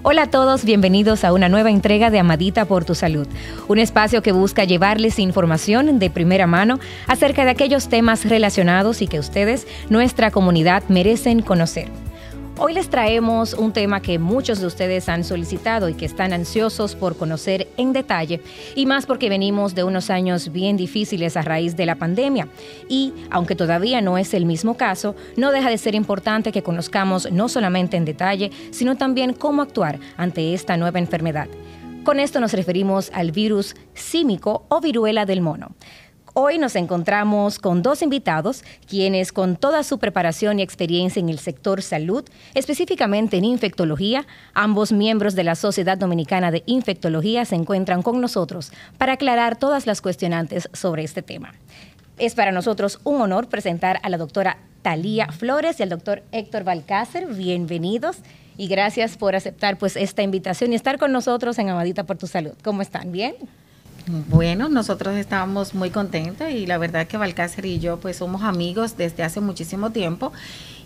Hola a todos, bienvenidos a una nueva entrega de Amadita por tu Salud, un espacio que busca llevarles información de primera mano acerca de aquellos temas relacionados y que ustedes, nuestra comunidad, merecen conocer. Hoy les traemos un tema que muchos de ustedes han solicitado y que están ansiosos por conocer en detalle, y más porque venimos de unos años bien difíciles a raíz de la pandemia. Y, aunque todavía no es el mismo caso, no deja de ser importante que conozcamos no solamente en detalle, sino también cómo actuar ante esta nueva enfermedad. Con esto nos referimos al virus símico o viruela del mono. Hoy nos encontramos con dos invitados, quienes con toda su preparación y experiencia en el sector salud, específicamente en infectología, ambos miembros de la Sociedad Dominicana de Infectología se encuentran con nosotros para aclarar todas las cuestionantes sobre este tema. Es para nosotros un honor presentar a la doctora Thalía Flores y al doctor Héctor Balcácer. Bienvenidos y gracias por aceptar esta invitación y estar con nosotros en Amadita por tu Salud. ¿Cómo están? ¿Bien? Bueno, nosotros estamos muy contentos y la verdad que Balcácer y yo pues somos amigos desde hace muchísimo tiempo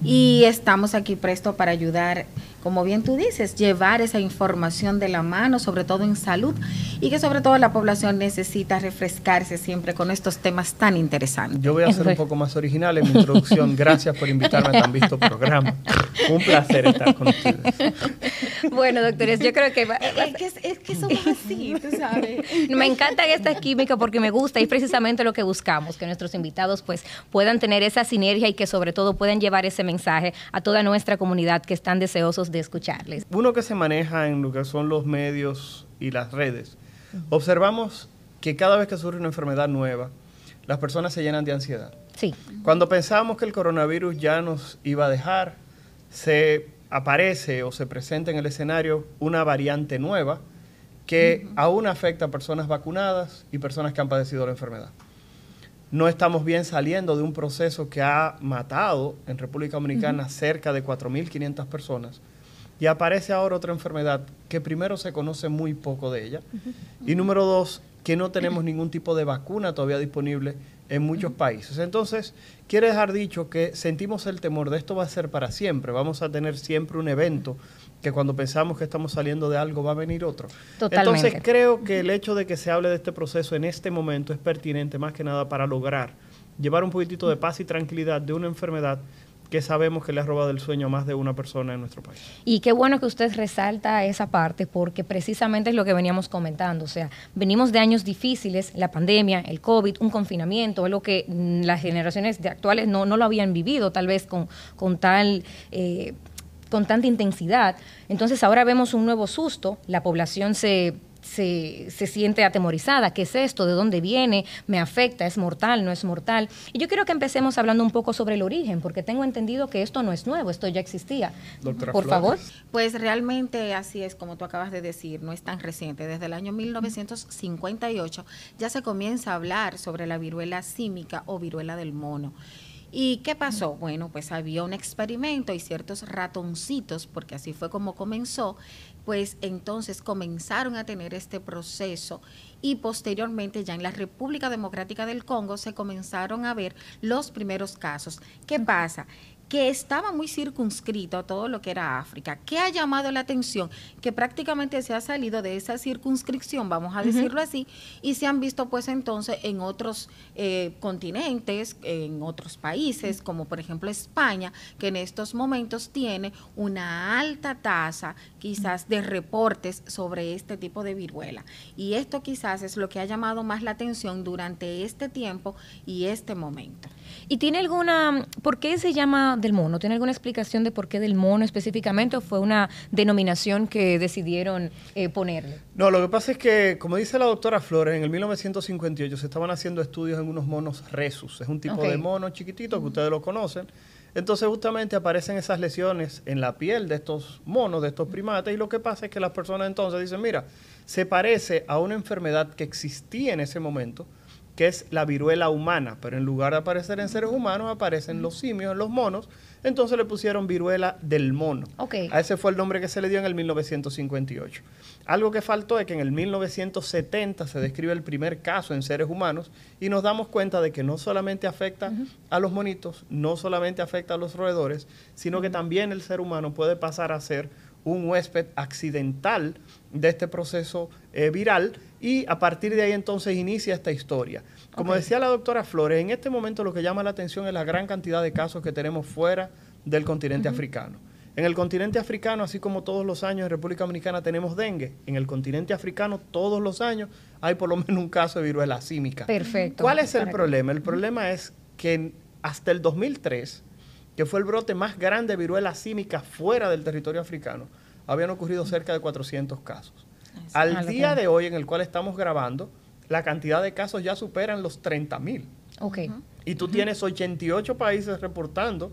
y estamos aquí prestos para ayudar, como bien tú dices, llevar esa información de la mano, sobre todo en salud, y que sobre todo la población necesita refrescarse siempre con estos temas tan interesantes. Yo voy a ser un poco más original en mi introducción. Gracias por invitarme a tan visto programa. Un placer estar con ustedes. Bueno, doctores, yo creo que... Es que somos así, tú sabes. Me encanta esta química porque me gusta y es precisamente lo que buscamos, que nuestros invitados pues puedan tener esa sinergia y que sobre todo puedan llevar ese mensaje a toda nuestra comunidad que están deseosos de escucharles. Uno que se maneja en lo que son los medios y las redes, observamos que cada vez que surge una enfermedad nueva, las personas se llenan de ansiedad. Sí. Cuando pensábamos que el coronavirus ya nos iba a dejar, se aparece o se presenta en el escenario una variante nueva que aún afecta a personas vacunadas y personas que han padecido la enfermedad. No estamos bien saliendo de un proceso que ha matado en República Dominicana cerca de 4.500 personas y aparece ahora otra enfermedad que primero se conoce muy poco de ella y número dos, que no tenemos ningún tipo de vacuna todavía disponible en muchos países. Entonces, quiere dejar dicho que sentimos el temor de esto va a ser para siempre, vamos a tener siempre un evento que cuando pensamos que estamos saliendo de algo va a venir otro. Totalmente. Entonces creo que el hecho de que se hable de este proceso en este momento es pertinente más que nada para lograr llevar un poquitito de paz y tranquilidad de una enfermedad que sabemos que le ha robado el sueño a más de una persona en nuestro país. Y qué bueno que usted resalta esa parte porque precisamente es lo que veníamos comentando, o sea, venimos de años difíciles, la pandemia, el COVID, un confinamiento, algo que las generaciones actuales no lo habían vivido tal vez con tanta intensidad. Entonces ahora vemos un nuevo susto, la población se siente atemorizada. ¿Qué es esto? ¿De dónde viene? ¿Me afecta? ¿Es mortal? ¿No es mortal? Y yo quiero que empecemos hablando un poco sobre el origen, porque tengo entendido que esto no es nuevo, esto ya existía. Doctora por Flores. favor. Pues realmente así es, como tú acabas de decir, no es tan reciente. Desde el año 1958 ya se comienza a hablar sobre la viruela símica o viruela del mono. ¿Y qué pasó? Bueno, pues había un experimento y ciertos ratoncitos, porque así fue como comenzó, pues entonces comenzaron a tener este proceso y posteriormente ya en la República Democrática del Congo se comenzaron a ver los primeros casos. ¿Qué pasa? Que estaba muy circunscrito a todo lo que era África. ¿Qué ha llamado la atención? Que prácticamente se ha salido de esa circunscripción, vamos a decirlo así, y se han visto pues entonces en otros continentes, en otros países, como por ejemplo España, que en estos momentos tiene una alta tasa quizás de reportes sobre este tipo de viruela. Y esto quizás es lo que ha llamado más la atención durante este tiempo y este momento. ¿Y tiene alguna, por qué se llama del mono? ¿Tiene alguna explicación de por qué del mono específicamente o fue una denominación que decidieron ponerle? No, lo que pasa es que, como dice la doctora Flores, en el 1958 se estaban haciendo estudios en unos monos rhesus. Es un tipo de mono chiquitito que ustedes lo conocen. Entonces justamente aparecen esas lesiones en la piel de estos monos, de estos primates, y lo que pasa es que las personas entonces dicen, mira, se parece a una enfermedad que existía en ese momento, que es la viruela humana, pero en lugar de aparecer en seres humanos, aparecen los simios, en los monos, entonces le pusieron viruela del mono. A ese fue el nombre que se le dio en el 1958. Algo que faltó es que en el 1970 se describe el primer caso en seres humanos y nos damos cuenta de que no solamente afecta a los monitos, no solamente afecta a los roedores, sino que también el ser humano puede pasar a ser un huésped accidental de este proceso viral, y a partir de ahí entonces inicia esta historia. Como decía la doctora Flores, en este momento lo que llama la atención es la gran cantidad de casos que tenemos fuera del continente africano. En el continente africano, así como todos los años en República Dominicana tenemos dengue, en el continente africano todos los años hay por lo menos un caso de viruela símica. Perfecto. ¿Cuál es el problema? El problema es que hasta el 2003, que fue el brote más grande de viruela símica fuera del territorio africano, habían ocurrido cerca de 400 casos. Al día de hoy, en el cual estamos grabando, la cantidad de casos ya superan los 30,000. Okay. Y tú tienes 88 países reportando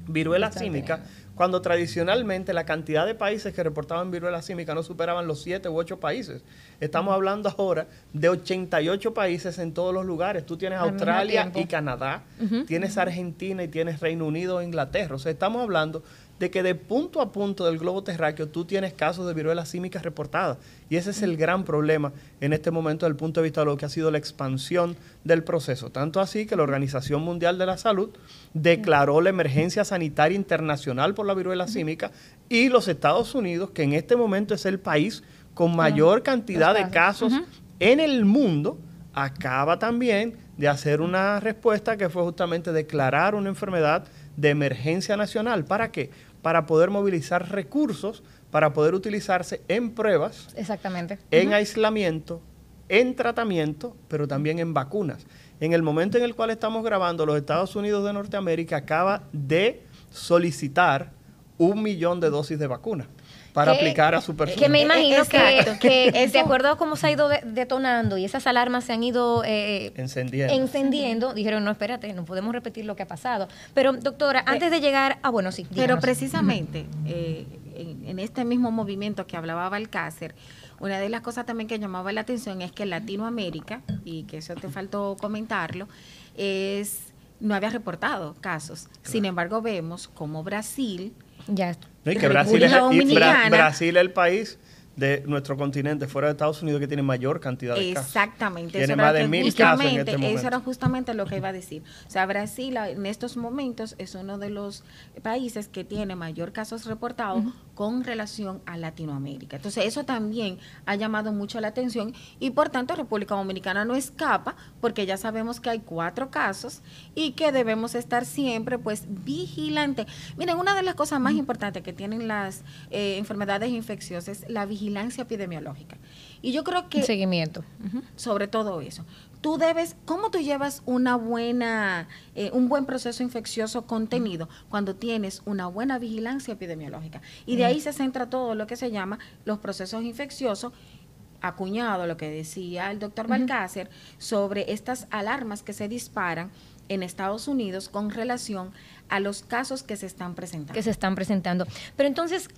viruela símica, cuando tradicionalmente la cantidad de países que reportaban viruela símica no superaban los 7 u 8 países. Estamos hablando ahora de 88 países en todos los lugares. Tú tienes Australia y Canadá, tienes Argentina y tienes Reino Unido e Inglaterra. O sea, estamos hablando de que de punto a punto del globo terráqueo tú tienes casos de viruela símica reportadas. Y ese es el gran problema en este momento desde el punto de vista de lo que ha sido la expansión del proceso. Tanto así que la Organización Mundial de la Salud declaró la emergencia sanitaria internacional por la viruela símica, y los Estados Unidos, que en este momento es el país con mayor cantidad de casos en el mundo, acaba también de hacer una respuesta que fue justamente declarar una enfermedad de emergencia nacional. ¿Para qué? Para poder movilizar recursos, para poder utilizarse en pruebas, exactamente, en aislamiento, en tratamiento, pero también en vacunas. En el momento en el cual estamos grabando, los Estados Unidos de Norteamérica acaba de solicitar 1 millón de dosis de vacuna para aplicar a su persona. Que me imagino que de acuerdo a cómo se ha ido detonando y esas alarmas se han ido encendiendo, dijeron, no, espérate, no podemos repetir lo que ha pasado. Pero, doctora, antes de llegar a, bueno, sí, díganos. Pero precisamente, en este mismo movimiento que hablaba Balcácer, una de las cosas también que llamaba la atención es que en Latinoamérica, y que eso te faltó comentarlo, no había reportado casos. Claro. Sin embargo, vemos como Brasil... Ya. No, y que Brasil es el país de nuestro continente, fuera de Estados Unidos, que tiene mayor cantidad de casos. Exactamente. Tiene más de 1,000 casos en este momento. Eso era justamente lo que iba a decir. O sea, Brasil en estos momentos es uno de los países que tiene mayor casos reportados con relación a Latinoamérica. Entonces, eso también ha llamado mucho la atención, y por tanto República Dominicana no escapa, porque ya sabemos que hay 4 casos y que debemos estar siempre pues vigilantes. Miren, una de las cosas más importantes que tienen las enfermedades infecciosas es la vigilancia epidemiológica. Y yo creo que... seguimiento. Sobre todo eso. Tú debes, ¿cómo tú llevas una buena, un buen proceso infeccioso contenido? Cuando tienes una buena vigilancia epidemiológica. Y de ahí se centra todo lo que se llama los procesos infecciosos, acuñado lo que decía el doctor Balcácer sobre estas alarmas que se disparan en Estados Unidos con relación a los casos que se están presentando. Pero entonces,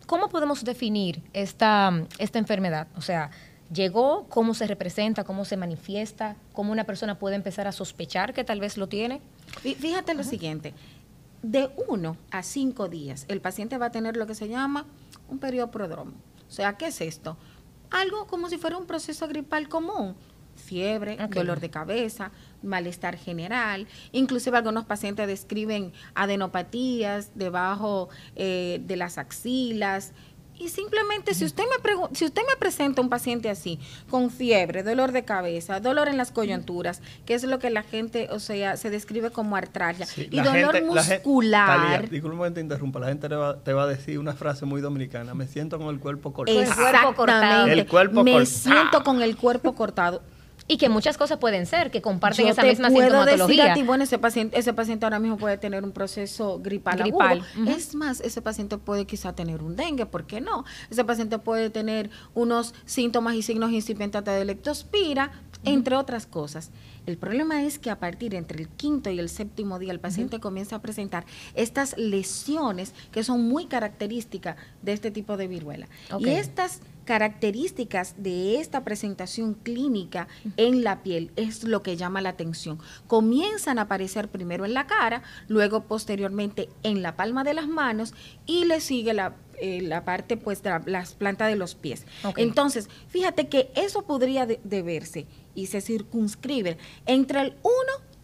¿cómo podemos definir esta enfermedad? O sea, ¿llegó? ¿Cómo se representa? ¿Cómo se manifiesta? ¿Cómo una persona puede empezar a sospechar que tal vez lo tiene? Fíjate lo siguiente, de 1 a 5 días el paciente va a tener lo que se llama un periodo prodromo. O sea, ¿qué es esto? Algo como si fuera un proceso gripal común. Fiebre, dolor de cabeza, malestar general. Inclusive algunos pacientes describen adenopatías debajo de las axilas. Y simplemente si usted me presenta un paciente así, con fiebre, dolor de cabeza, dolor en las coyunturas, que es lo que la gente, o sea, se describe como artralgia, y dolor muscular. Disculpa que te interrumpa, la gente te va a decir una frase muy dominicana: me siento con el cuerpo cortado. Exactamente. El cuerpo cortado. Me siento con el cuerpo cortado. Y que muchas cosas pueden ser, que comparten Yo esa misma puedo sintomatología. decir a ti, bueno, ese paciente ahora mismo puede tener un proceso gripal. Agudo. Es más, ese paciente puede quizá tener un dengue, ¿por qué no? Ese paciente puede tener unos síntomas y signos incipientes de leptospira, entre otras cosas. El problema es que a partir entre el 5º y el 7º día el paciente comienza a presentar estas lesiones que son muy características de este tipo de viruela. Y estas características de esta presentación clínica en la piel es lo que llama la atención. Comienzan a aparecer primero en la cara, luego posteriormente en la palma de las manos, y le sigue la parte pues de las plantas de los pies. Entonces, fíjate que eso podría deberse y se circunscribe entre el 1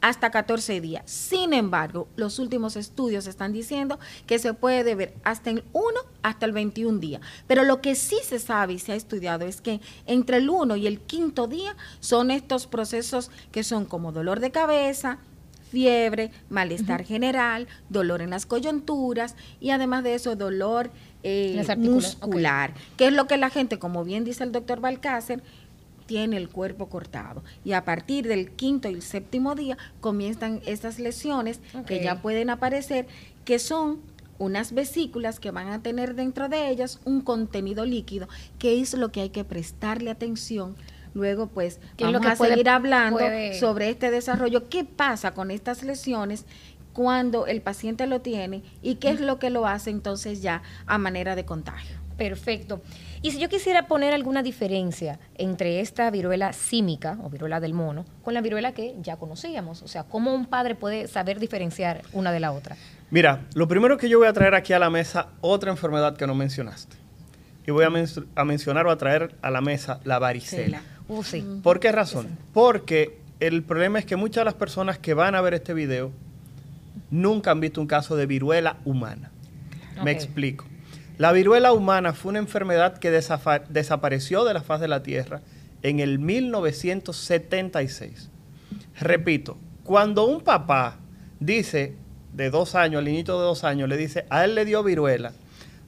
hasta 14 días. Sin embargo, los últimos estudios están diciendo que se puede ver hasta el 1 hasta el 21 día. Pero lo que sí se sabe y se ha estudiado es que entre el 1 y el 5.º día son estos procesos que son como dolor de cabeza, fiebre, malestar general, dolor en las coyunturas y además de eso dolor muscular, que es lo que la gente, como bien dice el doctor Balcácer, tiene el cuerpo cortado. Y a partir del 5.º y el 7.º día comienzan estas lesiones que ya pueden aparecer, que son unas vesículas que van a tener dentro de ellas un contenido líquido, que es lo que hay que prestarle atención. Luego, pues, vamos a seguir hablando sobre este desarrollo. ¿Qué pasa con estas lesiones cuando el paciente lo tiene y qué es lo que lo hace entonces ya a manera de contagio? Perfecto. Y si yo quisiera poner alguna diferencia entre esta viruela símica o viruela del mono con la viruela que ya conocíamos, o sea, ¿cómo un padre puede saber diferenciar una de la otra? Mira, lo primero que yo voy a traer aquí a la mesa, otra enfermedad que no mencionaste. Y voy a mencionar o a traer a la mesa la varicela. Sí. ¿Por qué razón? Porque el problema es que muchas de las personas que van a ver este video nunca han visto un caso de viruela humana. Me explico. La viruela humana fue una enfermedad que desapareció de la faz de la Tierra en el 1976. Repito, cuando un papá dice de 2 años, al niñito de 2 años, le dice, a él le dio viruela,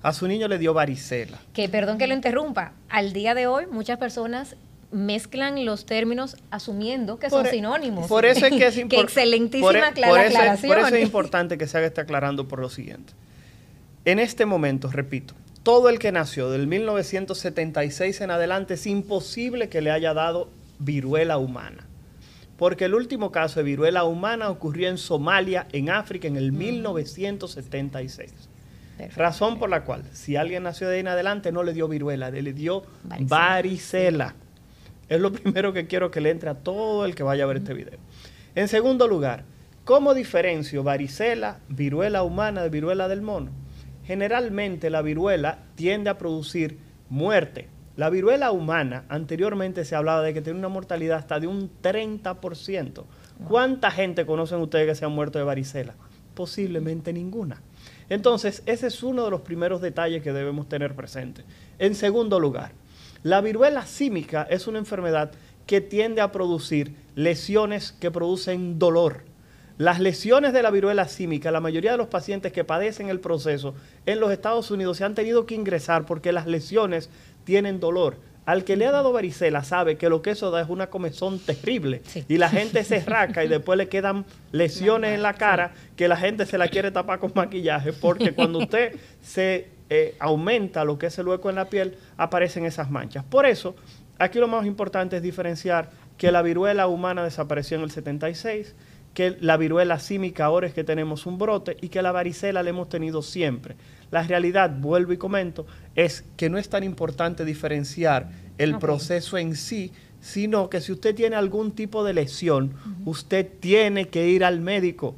a su niño le dio varicela. Que perdón que lo interrumpa, al día de hoy muchas personas mezclan los términos asumiendo que son sinónimos. Por eso es que es importante. Qué excelentísima aclaración. Por eso es importante que se haga este aclarando por lo siguiente. En este momento, repito, todo el que nació del 1976 en adelante es imposible que le haya dado viruela humana. Porque el último caso de viruela humana ocurrió en Somalia, en África, en el 1976. Perfecto. Razón por la cual, si alguien nació de ahí en adelante, no le dio viruela, le dio varicela. Es lo primero que quiero que le entre a todo el que vaya a ver este video. En segundo lugar, ¿cómo diferencio varicela, viruela humana de viruela del mono? Generalmente la viruela tiende a producir muerte. La viruela humana, anteriormente se hablaba de que tiene una mortalidad hasta de un 30%. ¿Cuánta gente conocen ustedes que se han muerto de varicela? Posiblemente ninguna. Entonces, ese es uno de los primeros detalles que debemos tener presente. En segundo lugar, la viruela símica es una enfermedad que tiende a producir lesiones que producen dolor. Las lesiones de la viruela símica, la mayoría de los pacientes que padecen el proceso en los Estados Unidos se han tenido que ingresar porque las lesiones tienen dolor. Al que le ha dado varicela sabe que lo que eso da es una comezón terrible. Sí. Y la gente se rasca y después le quedan lesiones en la cara que la gente se la quiere tapar con maquillaje porque cuando usted se aumenta lo que es el hueco en la piel, aparecen esas manchas. Por eso, aquí lo más importante es diferenciar que la viruela humana desapareció en el 76, que la viruela símica ahora es que tenemos un brote y que la varicela la hemos tenido siempre. La realidad, vuelvo y comento, es que no es tan importante diferenciar el proceso en sí, sino que si usted tiene algún tipo de lesión, usted tiene que ir al médico.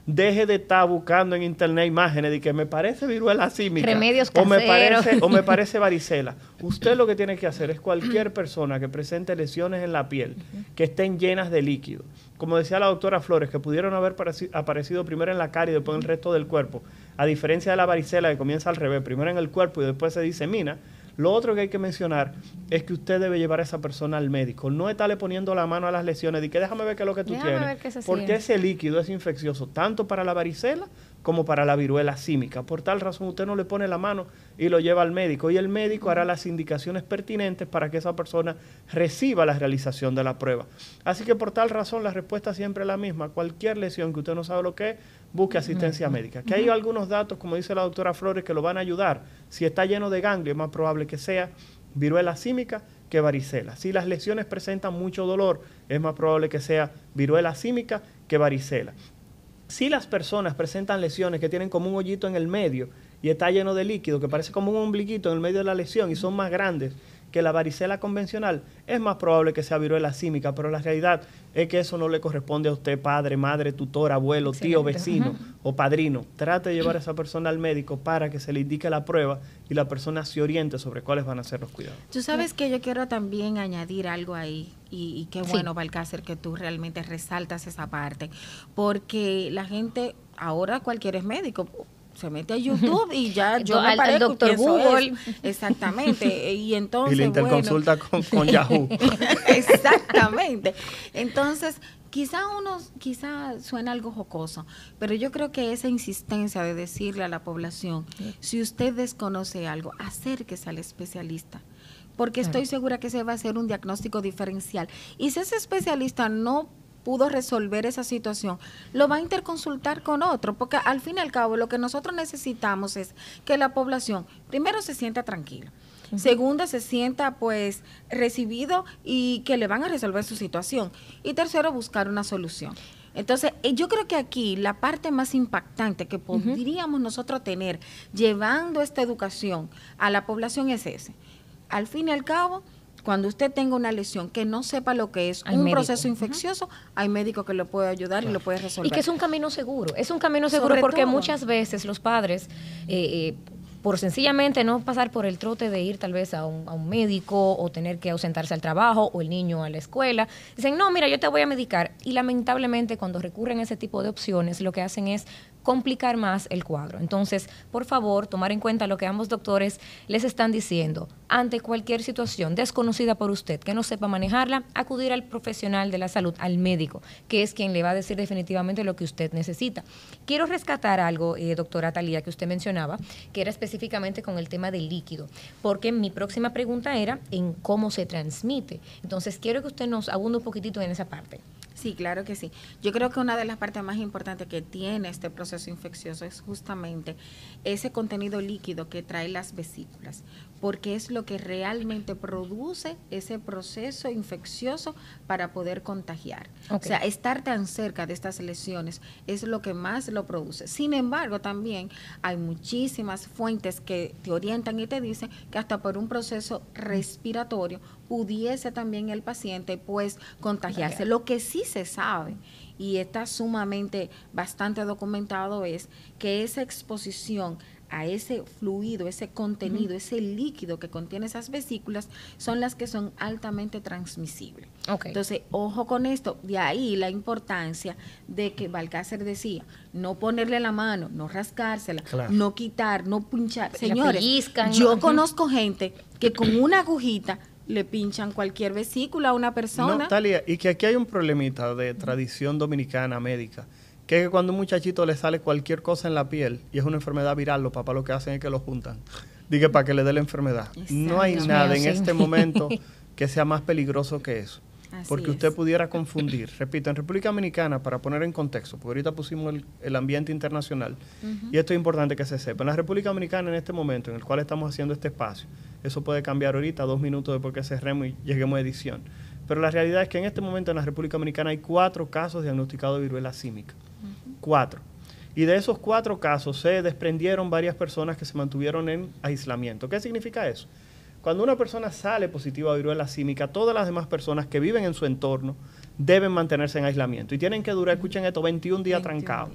Deje de estar buscando en internet imágenes de que me parece viruela símica remedios caseros o me parece varicela. Usted lo que tiene que hacer es cualquier persona que presente lesiones en la piel que estén llenas de líquido, como decía la doctora Flores, que pudieron haber aparecido primero en la cara y después en el resto del cuerpo, a diferencia de la varicela que comienza al revés, primero en el cuerpo y después se disemina. Lo otro que hay que mencionar es que usted debe llevar a esa persona al médico. No estarle poniendo la mano a las lesiones y que déjame ver qué es lo que tú tienes. Porque ese líquido es infeccioso tanto para la varicela como para la viruela símica. Por tal razón usted no le pone la mano y lo lleva al médico. Y el médico hará las indicaciones pertinentes para que esa persona reciba la realización de la prueba. Así que por tal razón la respuesta siempre es la misma. Cualquier lesión que usted no sabe lo que es, busque asistencia médica. Que hay algunos datos, como dice la doctora Flores, que lo van a ayudar. Si está lleno de ganglio, es más probable que sea viruela símica que varicela. Si las lesiones presentan mucho dolor, es más probable que sea viruela símica que varicela. Si las personas presentan lesiones que tienen como un hoyito en el medio y está lleno de líquido, que parece como un ombliguito en el medio de la lesión y son más grandes que la varicela convencional es más probable que sea viruela símica, pero la realidad es que eso no le corresponde a usted, padre, madre, tutor, abuelo, tío, vecino o padrino. Trate de llevar a esa persona al médico para que se le indique la prueba y la persona se oriente sobre cuáles van a ser los cuidados. Tú sabes que yo quiero también añadir algo ahí, y qué bueno, Balcácer, que tú realmente resaltas esa parte, porque la gente, ahora cualquiera es médico, se mete a YouTube y ya yo me parezco, al doctor Google. Exactamente. Y entonces, y la interconsulta con Yahoo. Exactamente. Entonces, quizá suena algo jocoso, pero yo creo que esa insistencia de decirle a la población, si usted desconoce algo, acérquese al especialista, porque estoy segura que se va a hacer un diagnóstico diferencial. Y si ese especialista no pudo resolver esa situación, lo va a interconsultar con otro, porque al fin y al cabo lo que nosotros necesitamos es que la población, primero, se sienta tranquila, segundo, se sienta pues recibido y que le van a resolver su situación, y tercero, buscar una solución. Entonces, yo creo que aquí la parte más impactante que podríamos nosotros tener llevando esta educación a la población es ese. Al fin y al cabo, cuando usted tenga una lesión que no sepa lo que es un proceso infeccioso, hay médico que lo puede ayudar y lo puede resolver. Y que es un camino seguro, porque muchas veces los padres, por sencillamente no pasar por el trote de ir tal vez a un médico o tener que ausentarse al trabajo o el niño a la escuela, dicen, no, mira, yo te voy a medicar. Y lamentablemente cuando recurren a ese tipo de opciones, lo que hacen es complicar más el cuadro. Entonces, por favor, tomar en cuenta lo que ambos doctores les están diciendo. Ante cualquier situación desconocida por usted, que no sepa manejarla, acudir al profesional de la salud, al médico, que es quien le va a decir definitivamente lo que usted necesita. Quiero rescatar algo, doctora Thalía, que usted mencionaba, que era específicamente con el tema del líquido, porque mi próxima pregunta era en cómo se transmite. Entonces, quiero que usted nos abunde un poquitito en esa parte. Sí, claro que sí. Yo creo que una de las partes más importantes que tiene este proceso infeccioso es justamente ese contenido líquido que trae las vesículas, porque es lo que realmente produce ese proceso infeccioso para poder contagiar. Okay. O sea, estar tan cerca de estas lesiones es lo que más lo produce. Sin embargo, también hay muchísimas fuentes que te orientan y te dicen que hasta por un proceso respiratorio pudiese también el paciente pues contagiarse. Lo que sí se sabe y está sumamente bastante documentado es que esa exposición a ese fluido, ese contenido, ese líquido que contiene esas vesículas son las que son altamente transmisibles. Okay. Entonces, ojo con esto, de ahí la importancia de que Balcácer decía, no ponerle la mano, no rascársela, no quitar, no pinchar. Señores, yo conozco gente que con una agujita le pinchan cualquier vesícula a una persona. No, Thalía, y que aquí hay un problemita de tradición dominicana médica, que es que cuando a un muchachito le sale cualquier cosa en la piel y es una enfermedad viral, los papás lo que hacen es que lo juntan. Diga para que le dé la enfermedad. Exacto. No hay nada en este momento que sea más peligroso que eso. Así porque usted pudiera confundir. Repito, en República Dominicana, para poner en contexto, porque ahorita pusimos el ambiente internacional, y esto es importante que se sepa. En la República Dominicana, en este momento en el cual estamos haciendo este espacio, eso puede cambiar ahorita, 2 minutos después que cerremos y lleguemos a edición. Pero la realidad es que en este momento en la República Dominicana hay 4 casos diagnosticados de viruela símica. 4. Y de esos 4 casos se desprendieron varias personas que se mantuvieron en aislamiento. ¿Qué significa eso? Cuando una persona sale positiva a viruela símica, todas las demás personas que viven en su entorno deben mantenerse en aislamiento y tienen que durar, escuchen esto, 21 días trancados,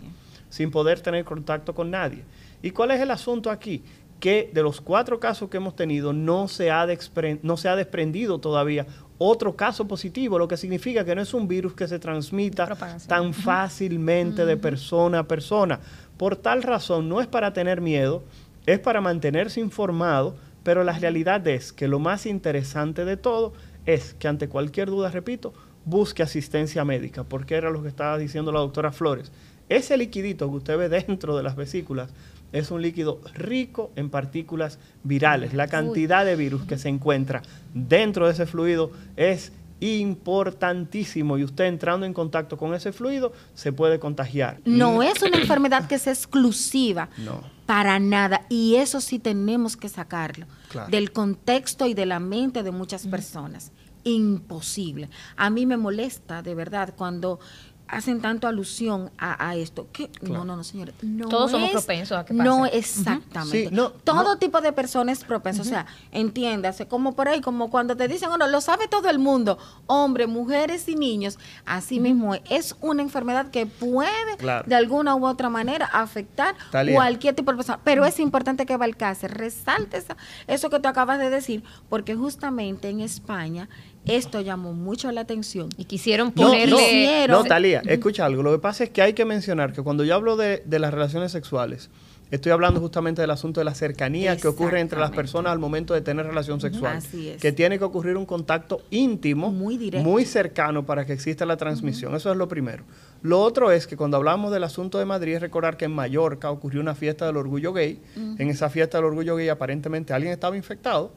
sin poder tener contacto con nadie. ¿Y cuál es el asunto aquí? Que de los 4 casos que hemos tenido no se ha desprendido todavía otro caso positivo, lo que significa que no es un virus que se transmita tan fácilmente de persona a persona. Por tal razón, no es para tener miedo, es para mantenerse informado, pero la realidad es que lo más interesante de todo es que ante cualquier duda, repito, busque asistencia médica, porque era lo que estaba diciendo la doctora Flores. Ese liquidito que usted ve dentro de las vesículas es un líquido rico en partículas virales. La cantidad de virus que se encuentra dentro de ese fluido es importantísimo y usted entrando en contacto con ese fluido se puede contagiar. No es una enfermedad que sea exclusiva. No. Para nada. Y eso sí tenemos que sacarlo del contexto y de la mente de muchas personas. Imposible. A mí me molesta, de verdad, cuando hacen tanto alusión a esto. Que Claro. no, señores. No Todos somos es- propensos a que pase. No, exactamente. Sí, no, todo no. tipo de personas es propenso. O sea, entiéndase, como por ahí, como cuando te dicen, lo sabe todo el mundo, hombres, mujeres y niños, así mismo es una enfermedad que puede Claro. de alguna u otra manera afectar Talía. cualquier tipo de persona. Pero es importante que Balcácer resalte eso que tú acabas de decir, porque justamente en España esto llamó mucho la atención. Y quisieron No, ponerle... no, Talía, escucha algo. Lo que pasa es que hay que mencionar que cuando yo hablo de las relaciones sexuales, estoy hablando justamente del asunto de la cercanía que ocurre entre las Exactamente. personas al momento de tener relación sexual. Así es. Que tiene que ocurrir un contacto íntimo, Muy directo. muy cercano para que exista la transmisión. Eso es lo primero. Lo otro es que cuando hablamos del asunto de Madrid, es recordar que en Mallorca ocurrió una fiesta del orgullo gay. En esa fiesta del orgullo gay aparentemente alguien estaba infectado,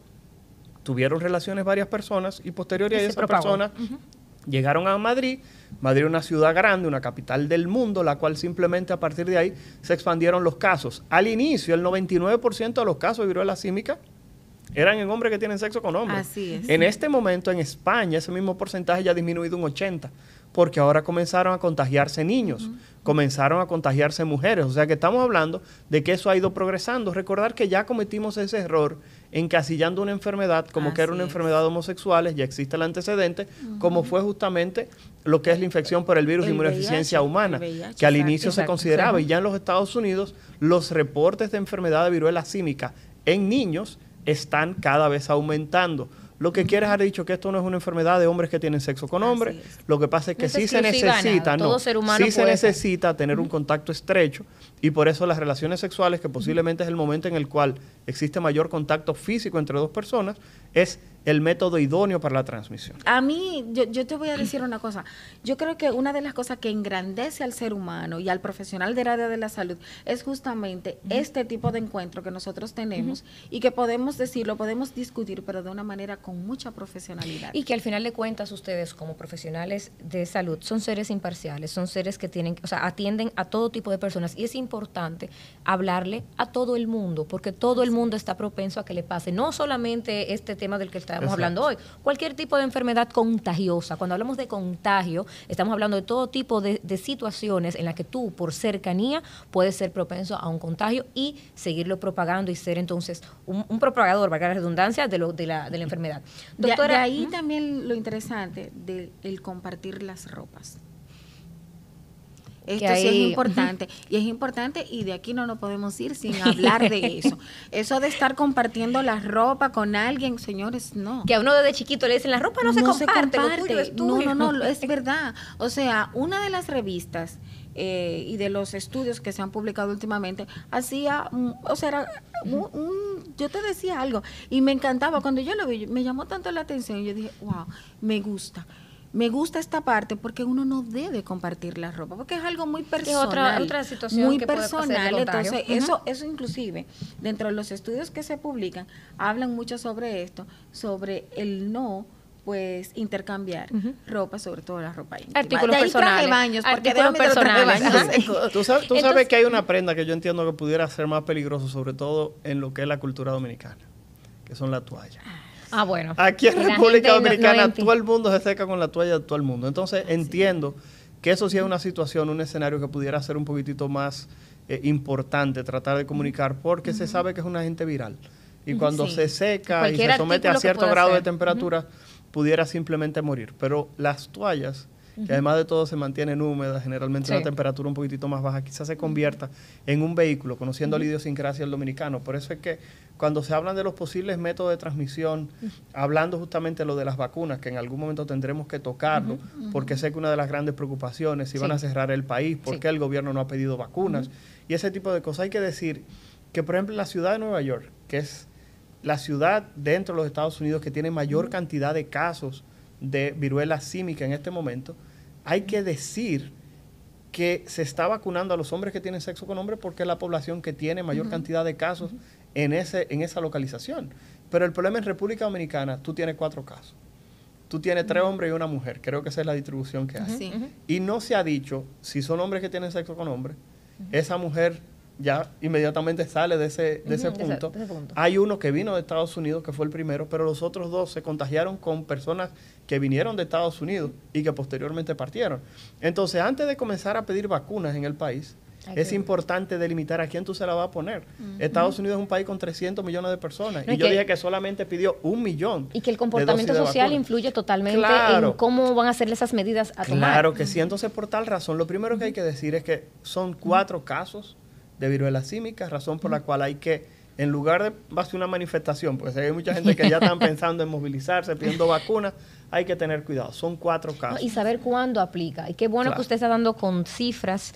tuvieron relaciones varias personas y posterior a Y se esa propagó. persona llegaron a Madrid. Madrid es una ciudad grande, una capital del mundo, la cual simplemente a partir de ahí se expandieron los casos. Al inicio, el 99% de los casos de viruela símica eran en hombres que tienen sexo con hombres. Así es. En este momento en España ese mismo porcentaje ya ha disminuido un 80%, porque ahora comenzaron a contagiarse niños, comenzaron a contagiarse mujeres. O sea que estamos hablando de que eso ha ido progresando. Recordar que ya cometimos ese error encasillando una enfermedad como que era una Así es. enfermedad de homosexuales, ya existe el antecedente, como fue justamente lo que es la infección por el virus de El inmunodeficiencia VIH, humana, el VIH, que al exacto. inicio se Exacto, consideraba, sí. y ya en los Estados Unidos los reportes de enfermedad de viruela símica en niños están cada vez aumentando. Lo que quiere haber dicho que esto no es una enfermedad de hombres que tienen sexo con Así hombres. es. Lo que pasa es que No es sí se exclusiva a necesita, nada. Todo ser humano sí se puede ser. necesita tener un contacto estrecho, y por eso las relaciones sexuales, que posiblemente es el momento en el cual existe mayor contacto físico entre dos personas, es el método idóneo para la transmisión. A mí, yo te voy a decir una cosa. Yo creo que una de las cosas que engrandece al ser humano y al profesional del área de la salud es justamente este tipo de encuentro que nosotros tenemos y que podemos decirlo, podemos discutir, pero de una manera con mucha profesionalidad. Y que al final de cuentas ustedes como profesionales de salud son seres imparciales, son seres que tienen, o sea, atienden a todo tipo de personas y es importante hablarle a todo el mundo, porque todo el mundo está propenso a que le pase, no solamente este tema del que estamos Exacto. hablando hoy, cualquier tipo de enfermedad contagiosa. Cuando hablamos de contagio, estamos hablando de todo tipo de situaciones en las que tú, por cercanía, puedes ser propenso a un contagio y seguirlo propagando y ser entonces un propagador, valga la redundancia, de la enfermedad. De ahí también lo interesante de el compartir las ropas. Esto sí es ahí- importante. Y es importante, y de aquí no nos podemos ir sin hablar de eso. Eso de estar compartiendo la ropa con alguien, señores, no. Que a uno desde chiquito le dicen, la ropa no se comparte, lo tuyo es tuyo. No, es verdad. O sea, una de las revistas y de los estudios que se han publicado últimamente, hacía, o sea, era yo te decía algo, y me encantaba. Cuando yo lo vi, me llamó tanto la atención, yo dije, wow, me gusta. Me gusta esta parte porque uno no debe compartir la ropa, porque es algo muy personal. otra situación muy que puede pasar de personal. contagio. Entonces, Ujú. eso inclusive, dentro de los estudios que se publican, hablan mucho sobre esto, sobre el no pues intercambiar ropa, sobre todo la ropa íntima. Artículos de ahí traje personales. baños, porque Artículos déjame de los traje personales. baños. Tú sabes Entonces- que hay una prenda que yo entiendo que pudiera ser más peligroso, sobre todo en lo que es la cultura dominicana, que son las toallas. Ah, bueno. Aquí en Y la República gente no Dominicana entiende. todo el mundo se seca con la toalla de todo el mundo. Entonces entiendo que eso sí es una situación, un escenario que pudiera ser un poquitito más importante tratar de comunicar, porque se sabe que es un agente viral. Y cuando Sí. se seca y Cualquier se somete a artículo que cierto pueda grado de ser. temperatura, pudiera simplemente morir. Pero las toallas, que además de todo se mantienen húmedas, generalmente a Sí. una temperatura un poquitito más baja, quizás se convierta en un vehículo, conociendo la idiosincrasia del dominicano. Por eso es que cuando se hablan de los posibles métodos de transmisión, hablando justamente de lo de las vacunas, que en algún momento tendremos que tocarlo, porque sé que una de las grandes preocupaciones, si van Sí. a cerrar el país, por Sí. qué el gobierno no ha pedido vacunas, y ese tipo de cosas. Hay que decir que, por ejemplo, la ciudad de Nueva York, que es la ciudad dentro de los Estados Unidos que tiene mayor cantidad de casos de viruela símica en este momento, hay que decir que se está vacunando a los hombres que tienen sexo con hombres porque es la población que tiene mayor cantidad de casos en esa localización. Pero el problema en República Dominicana, tú tienes 4 casos. Tú tienes 3 hombres y una mujer. Creo que esa es la distribución que hay. Sí. Y no se ha dicho si son hombres que tienen sexo con hombres, esa mujer ya inmediatamente sale de ese punto. Hay uno que vino de Estados Unidos, que fue el primero, pero los otros 2 se contagiaron con personas que vinieron de Estados Unidos y que posteriormente partieron. Entonces, antes de comenzar a pedir vacunas en el país, es importante delimitar a quién tú se la vas a poner. Estados Unidos es un país con 300 millones de personas. Y yo dije que solamente pidió 1 millón. Y que el comportamiento social influye totalmente en cómo van a hacer esas medidas a tomar. Claro que sí. Entonces, por tal razón, lo primero que hay que decir es que son 4 casos de viruela símica, razón por la cual hay que, en lugar de hacer una manifestación, porque hay mucha gente que ya están pensando en movilizarse, pidiendo vacunas, hay que tener cuidado. Son 4 casos. Y saber cuándo aplica. Y qué bueno que usted está dando con cifras,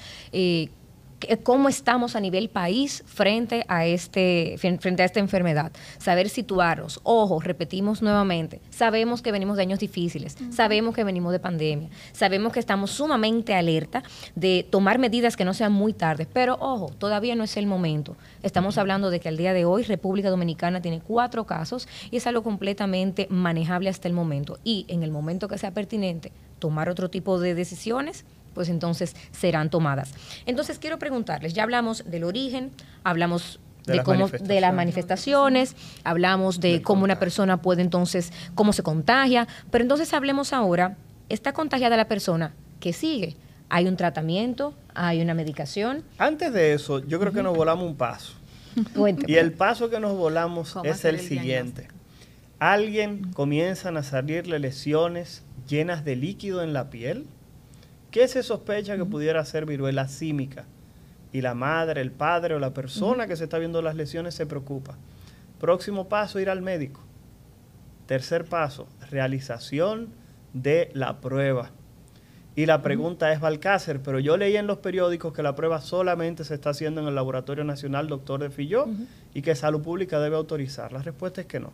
cómo estamos a nivel país frente a esta enfermedad. Saber situarnos. Ojo, repetimos nuevamente, sabemos que venimos de años difíciles, sabemos que venimos de pandemia, sabemos que estamos sumamente alerta de tomar medidas que no sean muy tarde, pero ojo, todavía no es el momento. Estamos hablando de que al día de hoy República Dominicana tiene 4 casos y es algo completamente manejable hasta el momento. Y en el momento que sea pertinente tomar otro tipo de decisiones, pues entonces serán tomadas. Entonces quiero preguntarles, ya hablamos del origen, hablamos de las manifestaciones, hablamos de cómo una persona puede entonces, cómo se contagia, pero entonces hablemos ahora, ¿está contagiada la persona? ¿Qué sigue? ¿Hay un tratamiento? ¿Hay una medicación? Antes de eso, yo creo que nos volamos un paso. Y el paso que nos volamos es el siguiente. Alguien comienzan a salirle lesiones llenas de líquido en la piel. ¿Qué se sospecha que pudiera ser viruela símica? Y la madre, el padre o la persona que se está viendo las lesiones se preocupa. Próximo paso, ir al médico. Tercer paso, realización de la prueba. Y la pregunta es, Balcácer, pero yo leí en los periódicos que la prueba solamente se está haciendo en el Laboratorio Nacional Doctor de Filló y que Salud Pública debe autorizar. La respuesta es que no.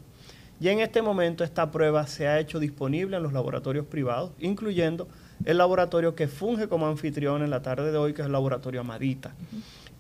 Y en este momento esta prueba se ha hecho disponible en los laboratorios privados, incluyendo el laboratorio que funge como anfitrión en la tarde de hoy, que es el laboratorio Amadita.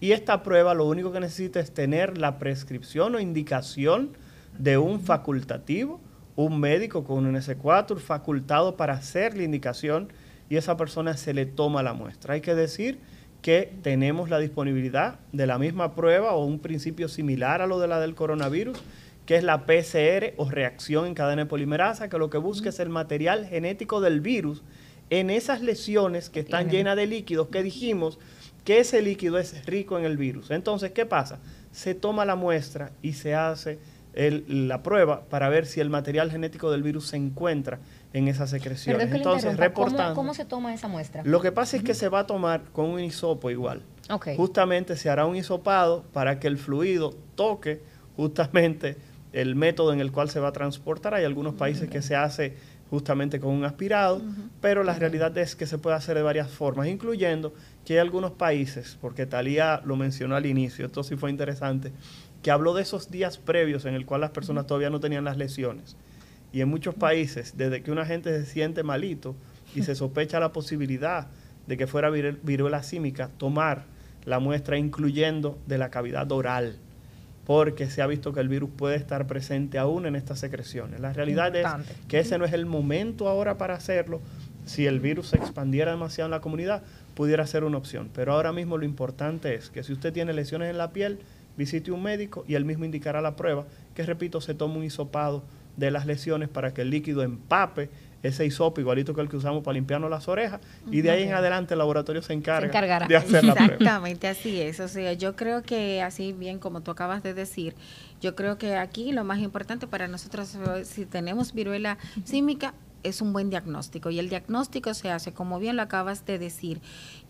Y esta prueba lo único que necesita es tener la prescripción o indicación de un facultativo, un médico con un S4 facultado para hacer la indicación, y esa persona se le toma la muestra. Hay que decir que tenemos la disponibilidad de la misma prueba o un principio similar a lo de la del coronavirus, que es la PCR o reacción en cadena de polimerasa, que lo que busca es el material genético del virus en esas lesiones que están llenas de líquidos, que dijimos que ese líquido es rico en el virus. Entonces, ¿qué pasa? Se toma la muestra y se hace la prueba para ver si el material genético del virus se encuentra en esas secreciones. Entonces, reportando. ¿Cómo se toma esa muestra? Lo que pasa es que se va a tomar con un hisopo igual. Justamente se hará un hisopado para que el fluido toque justamente el método en el cual se va a transportar. Hay algunos países que se hace justamente con un aspirado, pero la realidad es que se puede hacer de varias formas, incluyendo que hay algunos países, porque Talía lo mencionó al inicio, esto sí fue interesante, que habló de esos días previos en el cual las personas todavía no tenían las lesiones. Y en muchos países, desde que una gente se siente malito y se sospecha la posibilidad de que fuera viruela símica, tomar la muestra incluyendo de la cavidad oral, porque se ha visto que el virus puede estar presente aún en estas secreciones. La realidad es que ese no es el momento ahora para hacerlo. Si el virus se expandiera demasiado en la comunidad, pudiera ser una opción. Pero ahora mismo lo importante es que si usted tiene lesiones en la piel, visite un médico y él mismo indicará la prueba, que repito, se toma un hisopado de las lesiones para que el líquido empape ese hisopo, igualito que el que usamos para limpiarnos las orejas, y de ahí en adelante el laboratorio se encargará de hacer la prueba. Exactamente, así es. O sea, yo creo que así bien como tú acabas de decir, yo creo que aquí lo más importante para nosotros, si tenemos viruela símica, es un buen diagnóstico, y el diagnóstico se hace, como bien lo acabas de decir.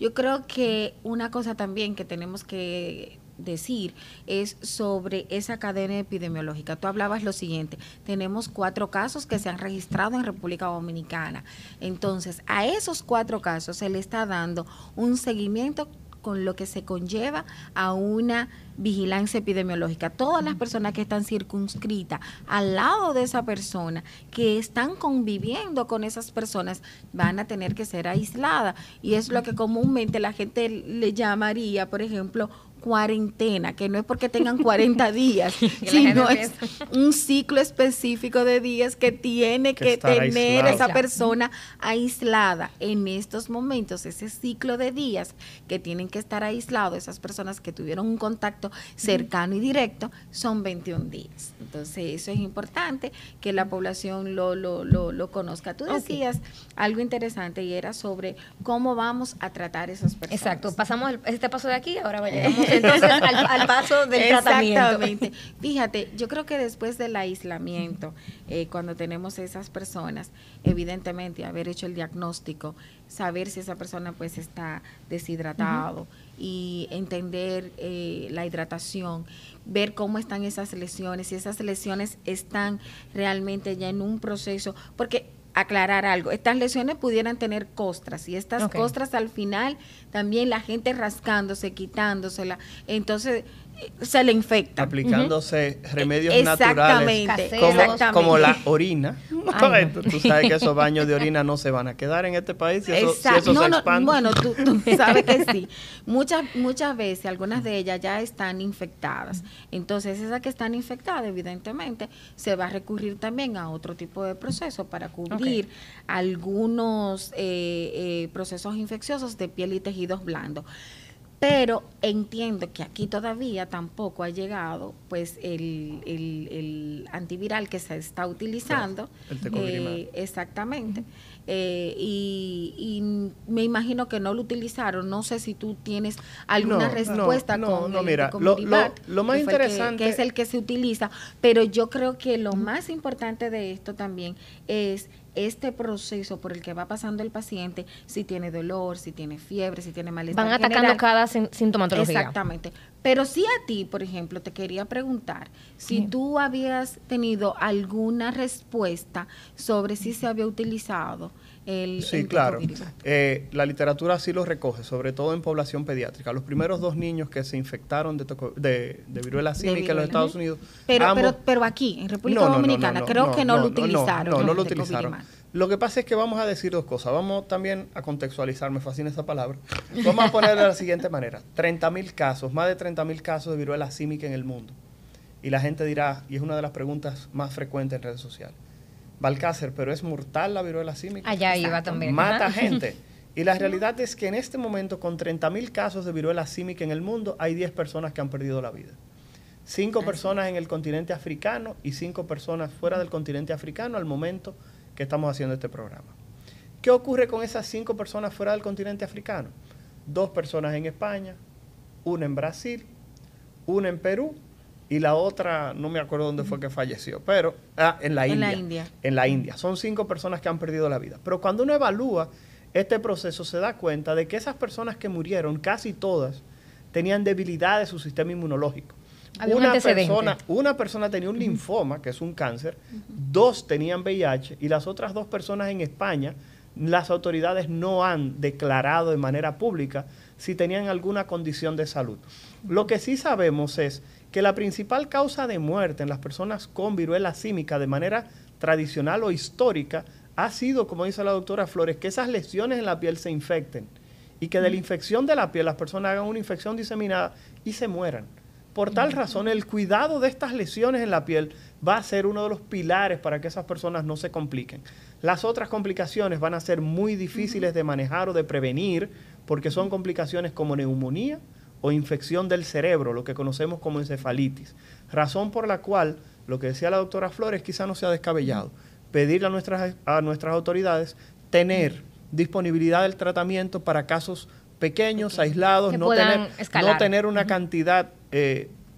Yo creo que una cosa también que tenemos que decir es sobre esa cadena epidemiológica. Tú hablabas lo siguiente, tenemos 4 casos que se han registrado en República Dominicana. Entonces, a esos 4 casos se le está dando un seguimiento con lo que se conlleva a una vigilancia epidemiológica. Todas las personas que están circunscritas al lado de esa persona, que están conviviendo con esas personas, van a tener que ser aisladas. Y es lo que comúnmente la gente le llamaría, por ejemplo, cuarentena, que no es porque tengan 40 días, sino es un ciclo específico de días que tiene que tener esa persona aislada. En estos momentos, ese ciclo de días que tienen que estar aislados, esas personas que tuvieron un contacto cercano y directo, son 21 días. Entonces, eso es importante que la población lo conozca. Tú decías algo interesante y era sobre cómo vamos a tratar esas personas. Exacto, pasamos este paso de aquí, ahora vayamos entonces al paso del tratamiento. Exactamente. Fíjate, yo creo que después del aislamiento, cuando tenemos esas personas, evidentemente haber hecho el diagnóstico, saber si esa persona pues está deshidratado y entender la hidratación, ver cómo están esas lesiones, si esas lesiones están realmente ya en un proceso, porque aclarar algo, estas lesiones pudieran tener costras y estas costras al final también la gente rascándose, quitándosela, entonces se le infecta. Aplicándose remedios naturales como la orina. Tú sabes que esos baños de orina no se van a quedar en este país si eso se expande. Bueno, tú sabes que sí. Muchas veces, algunas de ellas ya están infectadas. Entonces, esas que están infectadas, evidentemente, se va a recurrir también a otro tipo de proceso para cubrir algunos procesos infecciosos de piel y tejidos blandos. Pero entiendo que aquí todavía tampoco ha llegado pues el antiviral que se está utilizando. El tecovirimat. Exactamente. Y me imagino que no lo utilizaron. No sé si tú tienes alguna respuesta con el tecovirimat, lo más interesante, que es el que se utiliza. Pero yo creo que lo más importante de esto también es este proceso por el que va pasando el paciente, si tiene dolor, si tiene fiebre, si tiene malestar general. Van atacando cada sintomatología. Exactamente. Pero sí a ti, por ejemplo, te quería preguntar si tú habías tenido alguna respuesta sobre si se había utilizado el claro. La literatura sí lo recoge, sobre todo en población pediátrica. Los primeros 2 niños que se infectaron de viruela símica en los Estados Unidos. Pero aquí, en República Dominicana, creo que no lo utilizaron. No lo utilizaron. Lo que pasa es que vamos a decir 2 cosas. Vamos también a contextualizar, me fascina esa palabra. Vamos a ponerlo de la siguiente manera. 30.000 casos, más de 30.000 casos de viruela símica en el mundo. Y la gente dirá, y es una de las preguntas más frecuentes en redes sociales, Balcácer, ¿pero es mortal la viruela símica? Allá iba también. Mata gente. Y la realidad es que en este momento, con 30.000 casos de viruela símica en el mundo, hay 10 personas que han perdido la vida. 5 personas en el continente africano y 5 personas fuera del continente africano al momento que estamos haciendo este programa. ¿Qué ocurre con esas 5 personas fuera del continente africano? 2 personas en España, 1 en Brasil, 1 en Perú y la otra, no me acuerdo dónde fue que falleció, pero en la India. En la India. Son 5 personas que han perdido la vida. Pero cuando uno evalúa este proceso, se da cuenta de que esas personas que murieron, casi todas, tenían debilidad de su sistema inmunológico. Una persona tenía un linfoma, que es un cáncer, 2 tenían VIH y las otras 2 personas en España, las autoridades no han declarado de manera pública si tenían alguna condición de salud. Lo que sí sabemos es que la principal causa de muerte en las personas con viruela símica de manera tradicional o histórica ha sido, como dice la doctora Flores, que esas lesiones en la piel se infecten y que de la infección de la piel las personas hagan una infección diseminada y se mueran. Por tal razón, el cuidado de estas lesiones en la piel va a ser uno de los pilares para que esas personas no se compliquen. Las otras complicaciones van a ser muy difíciles de manejar o de prevenir porque son complicaciones como neumonía o infección del cerebro, lo que conocemos como encefalitis. Razón por la cual, lo que decía la doctora Flores quizá no sea descabellado, pedirle a nuestras autoridades tener disponibilidad del tratamiento para casos pequeños, aislados, no tener una cantidad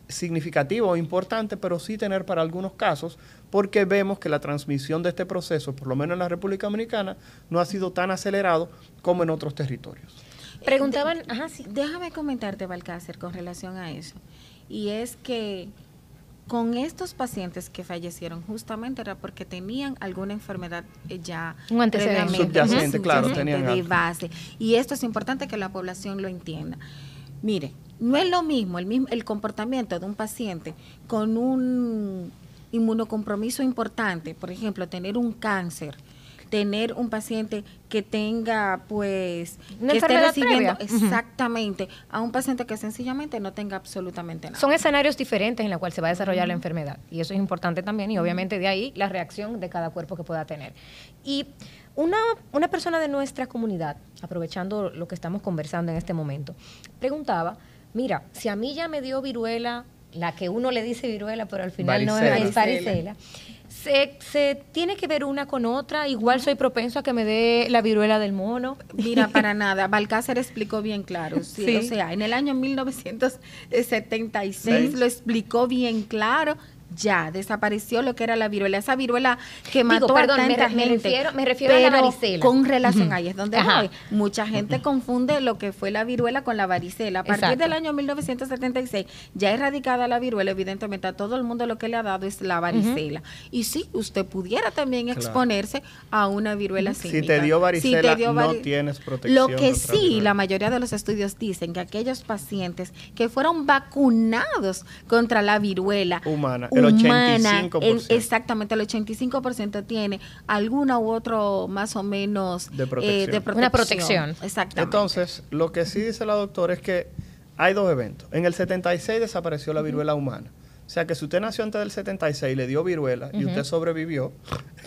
significativa o importante, pero sí tener para algunos casos, porque vemos que la transmisión de este proceso, por lo menos en la República Dominicana, no ha sido tan acelerado como en otros territorios. Preguntaban, déjame comentarte, Balcácer, con relación a eso, y es que con estos pacientes que fallecieron justamente era porque tenían alguna enfermedad ya un antecedente subyacente, claro, tenían de base, y esto es importante que la población lo entienda. Mire, no es lo mismo el comportamiento de un paciente con un inmunocompromiso importante, por ejemplo, tener un cáncer, tener un paciente que tenga, pues, una que esté enfermedad recibiendo previa. exactamente a un paciente que sencillamente no tenga absolutamente nada. Son escenarios diferentes en los cuales se va a desarrollar la enfermedad y eso es importante también y obviamente de ahí la reacción de cada cuerpo que pueda tener. Y una persona de nuestra comunidad, aprovechando lo que estamos conversando en este momento, preguntaba, mira, si a mí ya me dio viruela, la que uno le dice viruela, pero al final no es varicela, ¿se tiene que ver una con otra? Igual soy propenso a que me dé la viruela del mono. Mira, para nada. Balcácer explicó bien claro. Sí. O sea, en el año 1976 lo explicó bien claro. Ya desapareció lo que era la viruela, esa viruela que mató a tanta gente. Me refiero a la varicela. Con relación, ahí es donde voy. Mucha gente confunde lo que fue la viruela con la varicela. A partir del año 1976, ya erradicada la viruela, evidentemente a todo el mundo lo que le ha dado es la varicela. Y sí, usted pudiera también exponerse a una viruela símica. Si te dio varicela, no tienes protección. Lo que sí, la mayoría de los estudios dicen que aquellos pacientes que fueron vacunados contra la viruela humana, el 85%. Exactamente, el 85% tiene alguna u otro más o menos de protección. Una protección. Exactamente. Entonces, lo que sí dice la doctora es que hay dos eventos. En el 76 desapareció la viruela humana. O sea que si usted nació antes del 76 y le dio viruela y usted sobrevivió,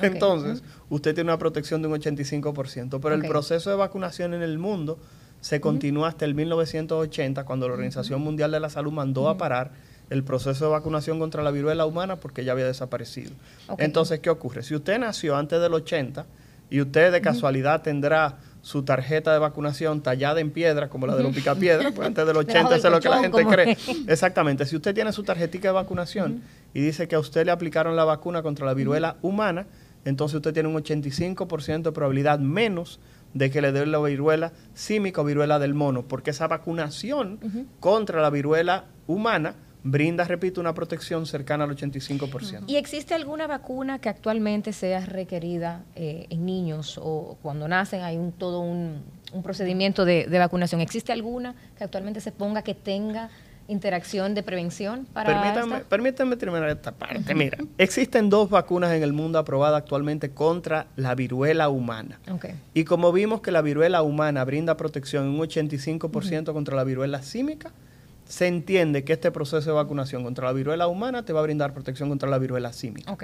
entonces usted tiene una protección de un 85%. Pero el proceso de vacunación en el mundo se continuó hasta el 1980, cuando la Organización Mundial de la Salud mandó a parar el proceso de vacunación contra la viruela humana porque ya había desaparecido. Entonces, ¿qué ocurre? Si usted nació antes del 80 y usted de casualidad tendrá su tarjeta de vacunación tallada en piedra, como la de los picapiedras, pues antes del 80 eso es lo que la gente cree. Exactamente. Si usted tiene su tarjetita de vacunación y dice que a usted le aplicaron la vacuna contra la viruela humana, entonces usted tiene un 85% de probabilidad menos de que le dé la viruela símica o viruela del mono, porque esa vacunación contra la viruela humana brinda, repito, una protección cercana al 85%. ¿Y existe alguna vacuna que actualmente sea requerida en niños o cuando nacen hay todo un procedimiento de vacunación? ¿Existe alguna que actualmente se ponga que tenga interacción de prevención para Permítanme terminar esta parte. Mira, existen 2 vacunas en el mundo aprobadas actualmente contra la viruela humana. Y como vimos que la viruela humana brinda protección en un 85% contra la viruela símica, se entiende que este proceso de vacunación contra la viruela humana te va a brindar protección contra la viruela símica.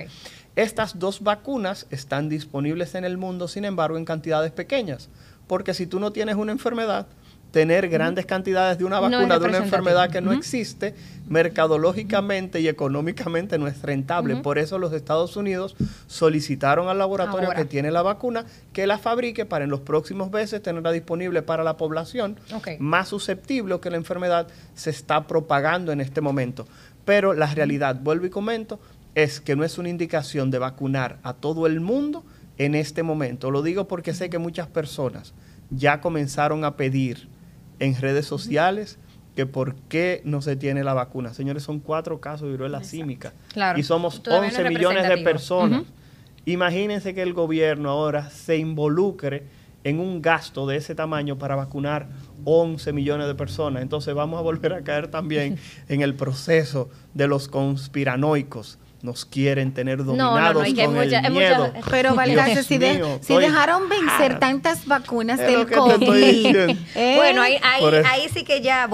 Estas 2 vacunas están disponibles en el mundo, sin embargo, en cantidades pequeñas, porque si tú no tienes una enfermedad, tener grandes cantidades de una vacuna de una enfermedad que no existe, mercadológicamente y económicamente no es rentable. Por eso los Estados Unidos solicitaron al laboratorio que tiene la vacuna que la fabrique para en los próximos meses tenerla disponible para la población más susceptible o que la enfermedad se está propagando en este momento. Pero la realidad, vuelvo y comento, es que no es una indicación de vacunar a todo el mundo en este momento. Lo digo porque sé que muchas personas ya comenzaron a pedir en redes sociales que por qué no se tiene la vacuna. Señores, son 4 casos de viruela símica y somos 11 millones de personas. Imagínense que el gobierno ahora se involucre en un gasto de ese tamaño para vacunar 11 millones de personas. Entonces vamos a volver a caer también en el proceso de los conspiranoicos. Nos quieren tener dominados con el miedo. Pero Balcácer, si dejaron vencer tantas vacunas del COVID. Bueno, ahí sí que ya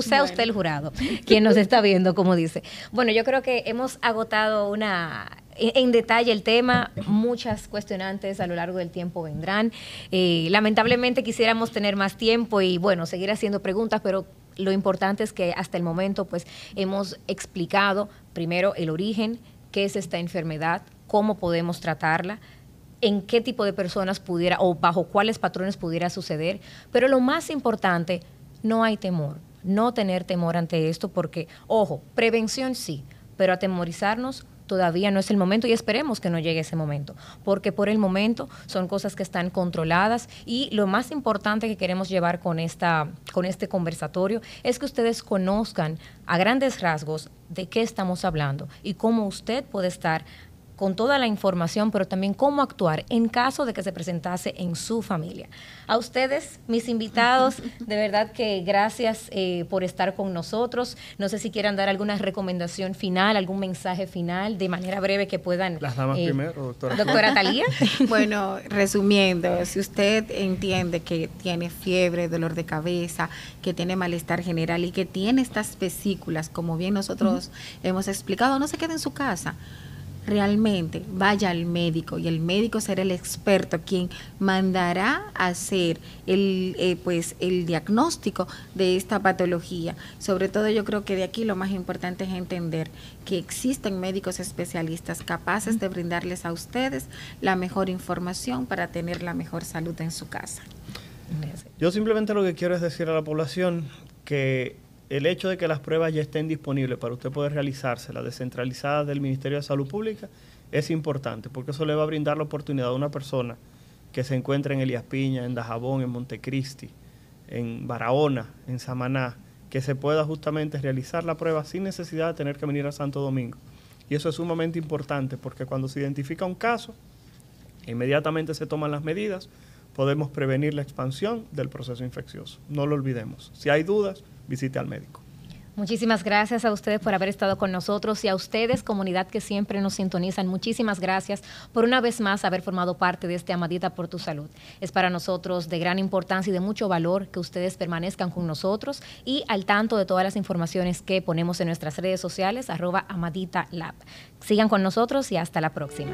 sea usted el jurado, quien nos está viendo, como dice. Bueno, yo creo que hemos agotado en detalle el tema, muchas cuestionantes a lo largo del tiempo vendrán. Lamentablemente quisiéramos tener más tiempo y seguir haciendo preguntas, pero lo importante es que hasta el momento pues hemos explicado primero el origen, qué es esta enfermedad, cómo podemos tratarla, en qué tipo de personas pudiera o bajo cuáles patrones pudiera suceder, pero lo más importante, no hay temor, no tener temor ante esto porque, ojo, prevención sí, pero atemorizarnos todavía no es el momento y esperemos que no llegue ese momento, porque por el momento son cosas que están controladas y lo más importante que queremos llevar con este conversatorio es que ustedes conozcan a grandes rasgos de qué estamos hablando y cómo usted puede estar con toda la información, pero también cómo actuar en caso de que se presentase en su familia. A ustedes, mis invitados, de verdad que gracias por estar con nosotros. No sé si quieran dar alguna recomendación final, algún mensaje final, de manera breve que puedan... Las damas primero, doctora. Doctora Thalía. Bueno, resumiendo, si usted entiende que tiene fiebre, dolor de cabeza, que tiene malestar general y que tiene estas vesículas, como bien nosotros hemos explicado, no se quede en su casa. Realmente vaya al médico y el médico será el experto quien mandará a hacer el diagnóstico de esta patología. Sobre todo yo creo que de aquí lo más importante es entender que existen médicos especialistas capaces de brindarles a ustedes la mejor información para tener la mejor salud en su casa. Yo simplemente lo que quiero es decir a la población que el hecho de que las pruebas ya estén disponibles para usted poder realizarse, las descentralizadas del Ministerio de Salud Pública, es importante, porque eso le va a brindar la oportunidad a una persona que se encuentra en Elías Piña, en Dajabón, en Montecristi, en Barahona, en Samaná, que se pueda justamente realizar la prueba sin necesidad de tener que venir a Santo Domingo. Y eso es sumamente importante, porque cuando se identifica un caso, inmediatamente se toman las medidas, podemos prevenir la expansión del proceso infeccioso. No lo olvidemos. Si hay dudas, visite al médico. Muchísimas gracias a ustedes por haber estado con nosotros y a ustedes, comunidad que siempre nos sintonizan. Muchísimas gracias por una vez más haber formado parte de este Amadita por tu Salud. Es para nosotros de gran importancia y de mucho valor que ustedes permanezcan con nosotros y al tanto de todas las informaciones que ponemos en nuestras redes sociales, @AmaditaLab. Sigan con nosotros y hasta la próxima.